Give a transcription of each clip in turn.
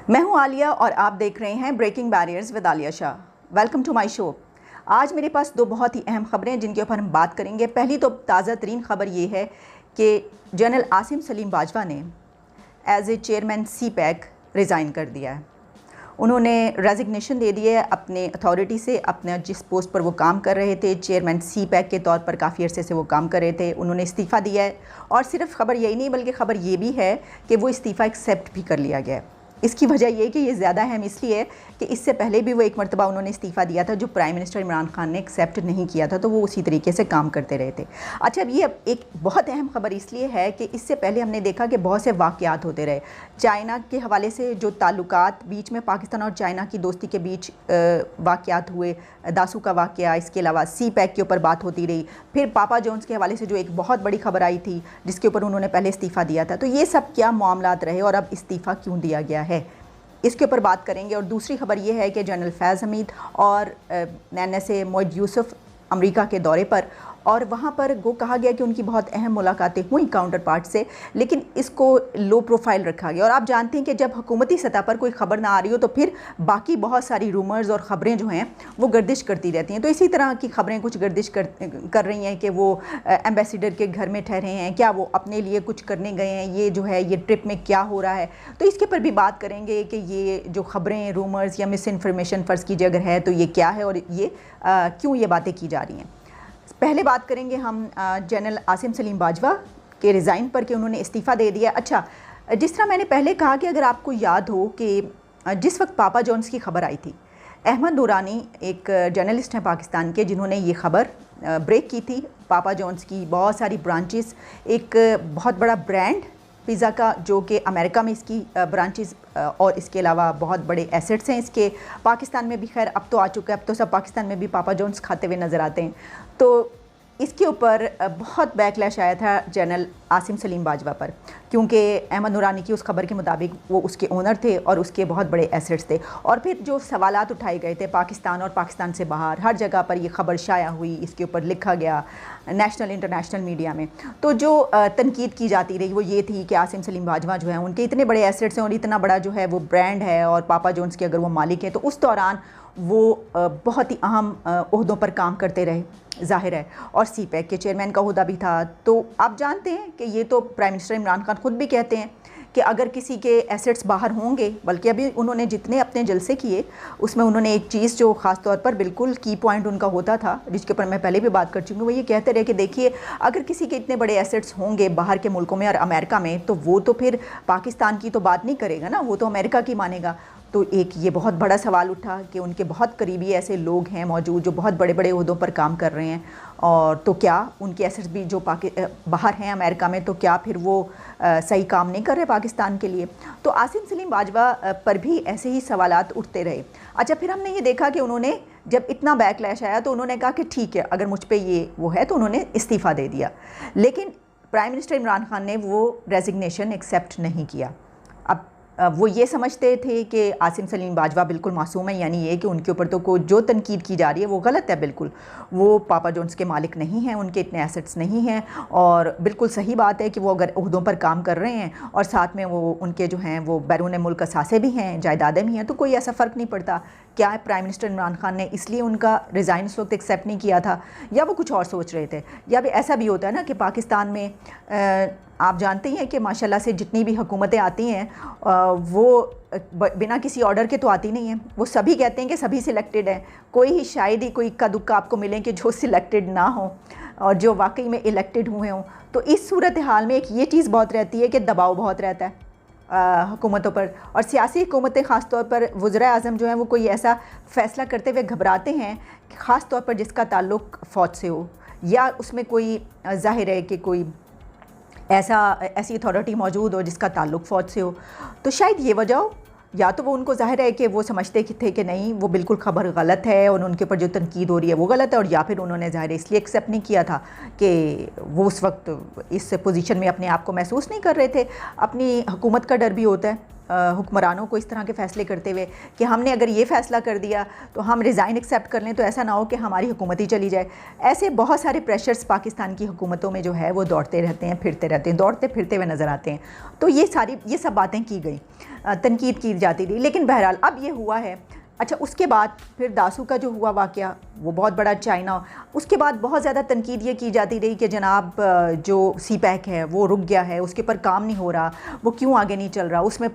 میں ہوں عالیہ اور آپ دیکھ رہے ہیں breaking barriers with Alia Shah. Welcome to my show. آج میرے پاس دو بہت ہی اہم خبریں ہیں جن کے اوپر ہم بات کریں گے۔ پہلی تو تازہ ترین خبر یہ ہے کہ جنرل عاصم سلیم باجوہ نے as a chairman CPEC resign کر دیا ہے۔ انہوں نے ریزگنیشن دے دی ہے اپنے اتھارٹی سے، اپنا جس پوسٹ پر وہ کام کر رہے تھے چیئرمین سی پیک کے طور پر کافی عرصے سے وہ کام کر رہے تھے، انہوں نے استعفیٰ دیا ہے۔ اور صرف خبر یہی نہیں بلکہ خبر یہ بھی ہے کہ وہ استعفیٰ ایکسیپٹ بھی کر لیا گیا ہے۔ اس کی وجہ یہ کہ یہ زیادہ اہم اس لیے کہ اس سے پہلے بھی وہ ایک مرتبہ انہوں نے استعفیٰ دیا تھا جو پرائم منسٹر عمران خان نے ایکسیپٹ نہیں کیا تھا، تو وہ اسی طریقے سے کام کرتے رہے تھے۔ اچھا، اب یہ ایک بہت اہم خبر اس لیے ہے کہ اس سے پہلے ہم نے دیکھا کہ بہت سے واقعات ہوتے رہے۔ چائنا کے حوالے سے جو تعلقات بیچ میں پاکستان اور چائنا کی دوستی کے بیچ واقعات ہوئے، داسو کا واقعہ، اس کے علاوہ سی پیک کے اوپر بات ہوتی رہی، پھر پاپا جونز کے حوالے سے جو ایک بہت بڑی خبر آئی تھی جس کے اوپر انہوں نے پہلے استعفیٰ دیا تھا، تو یہ سب کیا معاملات رہے اور اب استعفیٰ کیوں دیا گیا ہے، اس کے اوپر بات کریں گے۔ اور دوسری خبر یہ ہے کہ جنرل فیض حمید اور NSA موئد یوسف امریکہ کے دورے پر، اور وہاں پر وہ کہا گیا کہ ان کی بہت اہم ملاقاتیں ہوئیں کاؤنٹر پارٹ سے، لیکن اس کو لو پروفائل رکھا گیا۔ اور آپ جانتے ہیں کہ جب حکومتی سطح پر کوئی خبر نہ آ رہی ہو تو پھر باقی بہت ساری رومرز اور خبریں جو ہیں وہ گردش کرتی رہتی ہیں، تو اسی طرح کی خبریں کچھ گردش کر رہی ہیں کہ وہ ایمبیسیڈر کے گھر میں ٹھہرے ہیں، کیا وہ اپنے لیے کچھ کرنے گئے ہیں، یہ جو ہے یہ ٹرپ میں کیا ہو رہا ہے، تو اس کے اوپر بھی بات کریں گے کہ یہ جو خبریں، رومرز یا مس انفارمیشن فرض کیجیے اگر ہے تو یہ کیا ہے اور یہ کیوں یہ باتیں کی جا رہی ہیں۔ پہلے بات کریں گے ہم جنرل عاصم سلیم باجوہ کے ریزائن پر کہ انہوں نے استعفیٰ دے دیا۔ اچھا، جس طرح میں نے پہلے کہا کہ اگر آپ کو یاد ہو کہ جس وقت پاپا جونز کی خبر آئی تھی، احمد نورانی ایک جرنلسٹ ہیں پاکستان کے جنہوں نے یہ خبر بریک کی تھی۔ پاپا جونز کی بہت ساری برانچز، ایک بہت بڑا برانڈ پیزا کا جو کہ امریکہ میں اس کی برانچز اور اس کے علاوہ بہت بڑے ایسٹس ہیں اس کے، پاکستان میں بھی خیر اب تو آ چکا ہے، اب تو سب پاکستان میں بھی پاپا جونز کھاتے ہوئے نظر آتے ہیں، تو اس کے اوپر بہت بیک لیش آیا تھا جنرل عاصم سلیم باجوہ پر، کیونکہ احمد نورانی کی اس خبر کے مطابق وہ اس کے اونر تھے اور اس کے بہت بڑے ایسٹس تھے، اور پھر جو سوالات اٹھائے گئے تھے پاکستان اور پاکستان سے باہر ہر جگہ پر یہ خبر شائع ہوئی، اس کے اوپر لکھا گیا نیشنل انٹرنیشنل میڈیا میں، تو جو تنقید کی جاتی رہی وہ یہ تھی کہ عاصم سلیم باجوہ جو ہیں ان کے اتنے بڑے ایسٹس ہیں اور اتنا بڑا جو ہے وہ برانڈ ہے اور پاپا جونز کے اگر وہ مالک ہیں تو اس دوران وہ بہت ہی اہم عہدوں پر کام کرتے رہے، ظاہر ہے، اور سی پیک کے چیئرمین کا عہدہ بھی تھا۔ تو آپ جانتے ہیں کہ یہ تو پرائم منسٹر عمران خان خود بھی کہتے ہیں کہ اگر کسی کے ایسٹس باہر ہوں گے، بلکہ ابھی انہوں نے جتنے اپنے جلسے کیے اس میں انہوں نے ایک چیز جو خاص طور پر بالکل کی پوائنٹ ان کا ہوتا تھا، جس کے اوپر میں پہلے بھی بات کر چکی ہوں، وہ یہ کہتے رہے کہ دیکھیے اگر کسی کے اتنے بڑے ایسٹس ہوں گے باہر کے ملکوں میں اور امریکہ میں تو وہ تو پھر پاکستان کی تو بات نہیں کرے گا نا، وہ تو امریکہ کی مانے گا۔ تو ایک یہ بہت بڑا سوال اٹھا کہ ان کے بہت قریبی ایسے لوگ ہیں موجود جو بہت بڑے بڑے عہدوں پر کام کر رہے ہیں، اور تو کیا ان کے ایسٹس بھی جو باہر ہیں امریکہ میں، تو کیا پھر وہ صحیح کام نہیں کر رہے پاکستان کے لیے؟ تو عاصم سلیم باجوہ پر بھی ایسے ہی سوالات اٹھتے رہے۔ اچھا، پھر ہم نے یہ دیکھا کہ انہوں نے جب اتنا بیک لیش آیا تو انہوں نے کہا کہ ٹھیک ہے اگر مجھ پہ یہ وہ ہے، تو انہوں نے استعفیٰ دے دیا، لیکن پرائم منسٹر عمران خان نے وہ ریزگنیشن ایکسیپٹ نہیں کیا۔ اب وہ یہ سمجھتے تھے کہ عاصم سلیم باجوہ بالکل معصوم ہے، یعنی یہ کہ ان کے اوپر تو جو تنقید کی جا رہی ہے وہ غلط ہے، بالکل وہ پاپا جونز کے مالک نہیں ہیں، ان کے اتنے ایسٹس نہیں ہیں، اور بالکل صحیح بات ہے کہ وہ اگر عہدوں پر کام کر رہے ہیں اور ساتھ میں وہ ان کے جو ہیں وہ بیرون ملک اثاثے بھی ہیں، جائیدادیں بھی ہیں، تو کوئی ایسا فرق نہیں پڑتا۔ کیا پرائم منسٹر عمران خان نے اس لیے ان کا ریزائن اس وقت ایکسیپٹ نہیں کیا تھا، یا وہ کچھ اور سوچ رہے تھے؟ یا بھی ایسا بھی ہوتا ہے نا کہ پاکستان میں آپ جانتے ہیں کہ ماشاءاللہ سے جتنی بھی حکومتیں آتی ہیں وہ بنا کسی آرڈر کے تو آتی نہیں ہیں، وہ سبھی کہتے ہیں کہ سبھی سلیکٹڈ ہیں، کوئی ہی شاید ہی کوئی اکا دکا آپ کو ملیں کہ جو سلیکٹڈ نہ ہوں اور جو واقعی میں الیکٹڈ ہوئے ہوں۔ تو اس صورتحال میں ایک یہ چیز بہت رہتی ہے کہ دباؤ بہت رہتا ہے حکومتوں پر، اور سیاسی حکومتیں خاص طور پر وزراء اعظم جو ہیں وہ کوئی ایسا فیصلہ کرتے ہوئے گھبراتے ہیں خاص طور پر جس کا تعلق فوج سے ہو، یا اس میں کوئی ظاہر ہے کہ کوئی ایسی اتھارٹی موجود ہو جس کا تعلق فوج سے ہو، تو شاید یہ وجہ ہو، یا تو وہ ان کو ظاہر ہے کہ وہ سمجھتے تھے کہ نہیں وہ بالکل خبر غلط ہے اور ان کے اوپر جو تنقید ہو رہی ہے وہ غلط ہے، اور یا پھر انہوں نے ظاہر اس لیے ایکسیپٹ نہیں کیا تھا کہ وہ اس وقت اس پوزیشن میں اپنے آپ کو محسوس نہیں کر رہے تھے۔ اپنی حکومت کا ڈر بھی ہوتا ہے حکمرانوں کو اس طرح کے فیصلے کرتے ہوئے کہ ہم نے اگر یہ فیصلہ کر دیا تو ہم ریزائن ایکسیپٹ کر لیں تو ایسا نہ ہو کہ ہماری حکومت ہی چلی جائے. ایسے بہت سارے پریشرز پاکستان کی حکومتوں میں جو ہے وہ دوڑتے رہتے ہیں، پھرتے رہتے ہیں، دوڑتے پھرتے ہوئے نظر آتے ہیں. تو یہ سب باتیں کی گئیں، تنقید کی جاتی رہی. لیکن بہرحال اب یہ ہوا ہے. اچھا اس کے بعد پھر داسو کا جو ہوا واقعہ وہ بہت بڑا چائنا، اس کے بعد بہت زیادہ تنقید یہ کی جاتی رہی کہ جناب جو سی پیک ہے وہ رک گیا ہے، اس کے اوپر کام نہیں ہو رہا، وہ کیوں آگے نہیں چل رہا، اس میں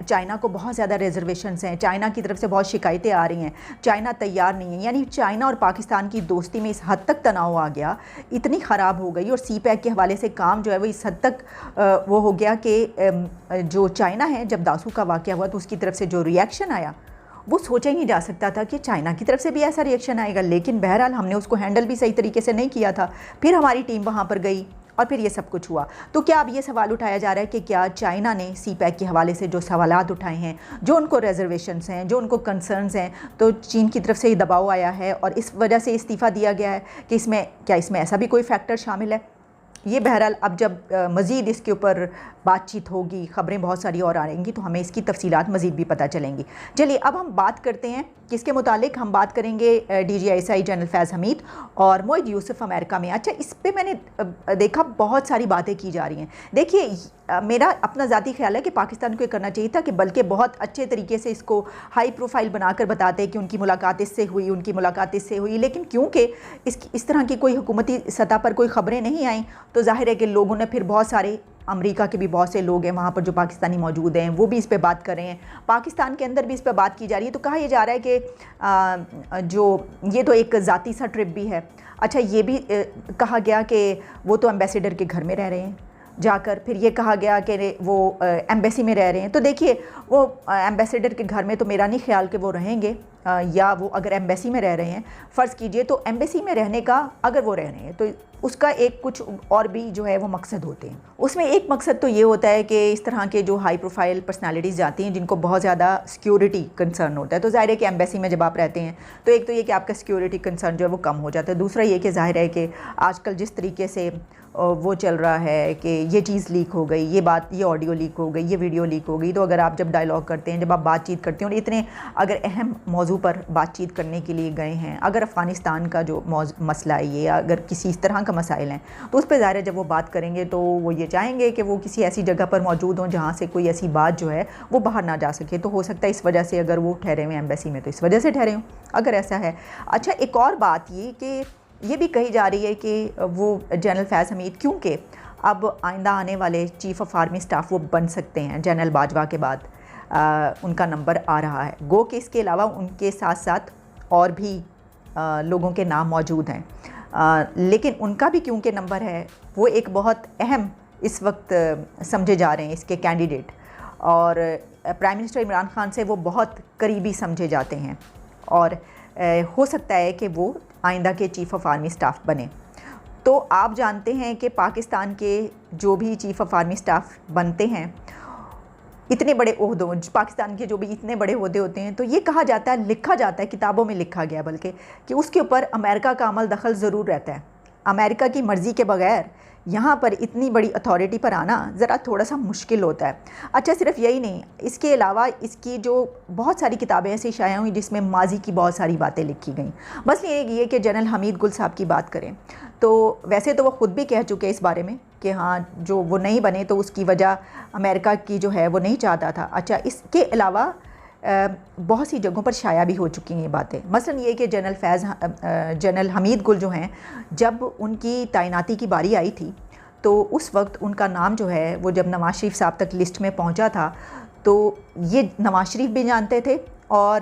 چائنا کو بہت زیادہ ریزرویشنز ہیں، چائنا کی طرف سے بہت شکایتیں آ رہی ہیں، چائنا تیار نہیں ہے. یعنی چائنا اور پاکستان کی دوستی میں اس حد تک تناؤ آ گیا، اتنی خراب ہو گئی، اور سی پیک کے حوالے سے کام جو ہے وہ اس حد تک وہ ہو گیا کہ جو چائنا ہے جب داسو کا واقعہ ہوا تو اس کی طرف سے جو ریئیکشن آیا وہ سوچا ہی نہیں جا سکتا تھا کہ چائنا کی طرف سے بھی ایسا ریئیکشن آئے گا. لیکن بہرحال ہم نے اس کو ہینڈل بھی صحیح طریقے سے نہیں کیا تھا. پھر ہماری ٹیم وہاں پر گئی اور پھر یہ سب کچھ ہوا. تو کیا اب یہ سوال اٹھایا جا رہا ہے کہ کیا چائنا نے سی پیک کے حوالے سے جو سوالات اٹھائے ہیں، جو ان کو ریزرویشنز ہیں، جو ان کو کنسرنز ہیں، تو چین کی طرف سے یہ دباؤ آیا ہے اور اس وجہ سے استعفیٰ دیا گیا ہے کہ اس میں ایسا بھی کوئی فیکٹر شامل ہے؟ یہ بہرحال اب جب مزید اس کے اوپر بات چیت ہوگی، خبریں بہت ساری اور آئیں گی تو ہمیں اس کی تفصیلات مزید بھی پتہ چلیں گی. چلیے اب ہم بات کرتے ہیں کس کے متعلق. ہم بات کریں گے D G I S I general Faiz Hameed اور موئد یوسف امریکہ میں. اچھا اس پہ میں نے دیکھا بہت ساری باتیں کی جا رہی ہیں. دیکھیے میرا اپنا ذاتی خیال ہے کہ پاکستان کو یہ کرنا چاہیے تھا کہ بلکہ بہت اچھے طریقے سے اس کو ہائی پروفائل بنا کر بتاتے کہ ان کی ملاقات اس سے ہوئی، ان کی ملاقات اس سے ہوئی. لیکن کیونکہ اس طرح کی کوئی حکومتی سطح پر کوئی خبریں نہیں آئیں تو ظاہر ہے کہ لوگوں نے پھر بہت سارے امریکہ کے بھی بہت سے لوگ ہیں وہاں پر جو پاکستانی موجود ہیں وہ بھی اس پہ بات کر رہے ہیں. پاکستان کے اندر بھی اس پہ بات کی جا رہی ہے. تو کہا یہ جا رہا ہے کہ جو یہ تو ایک ذاتی سا ٹرپ بھی ہے. اچھا یہ بھی کہا گیا کہ وہ تو ایمبیسیڈر کے گھر میں رہ رہے ہیں جا کر. پھر یہ کہا گیا کہ وہ ایمبیسی میں رہ رہے ہیں. تو دیکھیے وہ ایمبیسیڈر کے گھر میں تو میرا نہیں خیال کہ وہ رہیں گے، یا وہ اگر ایمبیسی میں رہ رہے ہیں فرض کیجئے تو ایمبیسی میں رہنے کا اگر وہ رہ رہے ہیں تو اس کا ایک کچھ اور بھی جو ہے وہ مقصد ہوتے ہیں. اس میں ایک مقصد تو یہ ہوتا ہے کہ اس طرح کے جو ہائی پروفائل پرسنالٹیز جاتی ہیں جن کو بہت زیادہ سیکیورٹی کنسرن ہوتا ہے، تو ظاہر ہے کہ ایمبیسی میں جب آپ رہتے ہیں تو ایک تو یہ کہ آپ کا سیکیورٹی کنسرن جو ہے وہ کم ہو جاتا ہے. دوسرا یہ کہ ظاہر ہے کہ آج کل جس طریقے سے وہ چل رہا ہے کہ یہ چیز لیک ہو گئی، یہ آڈیو لیک ہو گئی، یہ ویڈیو لیک ہو گئی، تو اگر آپ جب ڈائلاگ کرتے ہیں، جب آپ بات چیت کرتے ہیں اور اتنے اگر اہم موضوع پر بات چیت کرنے کے لیے گئے ہیں، اگر افغانستان کا جو مسئلہ ہے یہ اگر کسی اس طرح کا مسائل ہیں تو اس پہ ظاہر ہے جب وہ بات کریں گے تو وہ یہ چاہیں گے کہ وہ کسی ایسی جگہ پر موجود ہوں جہاں سے کوئی ایسی بات جو ہے وہ باہر نہ جا سکے. تو ہو سکتا ہے اس وجہ سے اگر وہ ٹھہرے ہوئے ایمبیسی میں تو اس وجہ سے ٹھہرے ہوں اگر ایسا ہے. اچھا ایک اور بات یہ بھی کہی جا رہی ہے کہ وہ جنرل فیض حمید کیونکہ اب آئندہ آنے والے چیف آف آرمی سٹاف وہ بن سکتے ہیں جنرل باجوہ کے بعد، ان کا نمبر آ رہا ہے. گو کہ اس کے علاوہ ان کے ساتھ ساتھ اور بھی لوگوں کے نام موجود ہیں، لیکن ان کا بھی کیونکہ نمبر ہے وہ ایک بہت اہم اس وقت سمجھے جا رہے ہیں اس کے کینڈیڈیٹ، اور پرائم منسٹر عمران خان سے وہ بہت قریبی سمجھے جاتے ہیں اور ہو سکتا ہے کہ وہ آئندہ کے چیف آف آرمی سٹاف بنے. تو آپ جانتے ہیں کہ پاکستان کے جو بھی چیف آف آرمی سٹاف بنتے ہیں اتنے بڑے عہدوں، پاکستان کے جو بھی اتنے بڑے عہدے ہوتے ہیں تو یہ کہا جاتا ہے، لکھا جاتا ہے، کتابوں میں لکھا گیا بلکہ کہ اس کے اوپر امریکہ کا عمل دخل ضرور رہتا ہے. امریکہ کی مرضی کے بغیر یہاں پر اتنی بڑی اتھارٹی پر آنا ذرا تھوڑا سا مشکل ہوتا ہے. اچھا صرف یہی نہیں، اس کے علاوہ اس کی جو بہت ساری کتابیں ایسی شائع ہوئیں جس میں ماضی کی بہت ساری باتیں لکھی گئیں. بس یہ کہ جنرل حمید گل صاحب کی بات کریں تو ویسے تو وہ خود بھی کہہ چکے اس بارے میں کہ ہاں جو وہ نہیں بنے تو اس کی وجہ امریکہ کی جو ہے وہ نہیں چاہتا تھا. اچھا اس کے علاوہ بہت سی جگہوں پر شائع بھی ہو چکی ہیں یہ باتیں. مثلا یہ کہ جنرل حمید گل جو ہیں جب ان کی تعیناتی کی باری آئی تھی تو اس وقت ان کا نام جو ہے وہ جب نواز شریف صاحب تک لسٹ میں پہنچا تھا تو یہ نواز شریف بھی جانتے تھے اور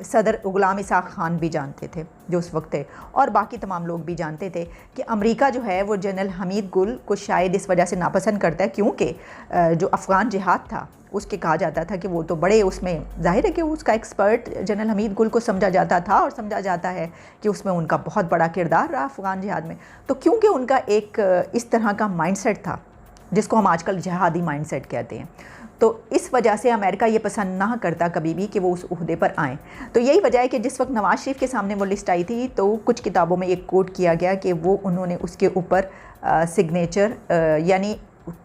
صدر غلام اسحاق خان بھی جانتے تھے جو اس وقت تھے، اور باقی تمام لوگ بھی جانتے تھے کہ امریکہ جو ہے وہ جنرل حمید گل کو شاید اس وجہ سے ناپسند کرتا ہے کیونکہ جو افغان جہاد تھا اس کے کہا جاتا تھا کہ وہ تو بڑے اس میں ظاہر ہے کہ اس کا ایکسپرٹ جنرل حمید گل کو سمجھا جاتا تھا اور سمجھا جاتا ہے کہ اس میں ان کا بہت بڑا کردار رہا افغان جہاد میں. تو کیونکہ ان کا ایک اس طرح کا مائنڈ سیٹ تھا جس کو ہم آج کل جہادی مائنڈ سیٹ کہتے ہیں، تو اس وجہ سے امریکہ یہ پسند نہ کرتا کبھی بھی کہ وہ اس عہدے پر آئیں. تو یہی وجہ ہے کہ جس وقت نواز شریف کے سامنے وہ لسٹ آئی تھی تو کچھ کتابوں میں ایک کوٹ کیا گیا کہ وہ انہوں نے اس کے اوپر سگنیچر یعنی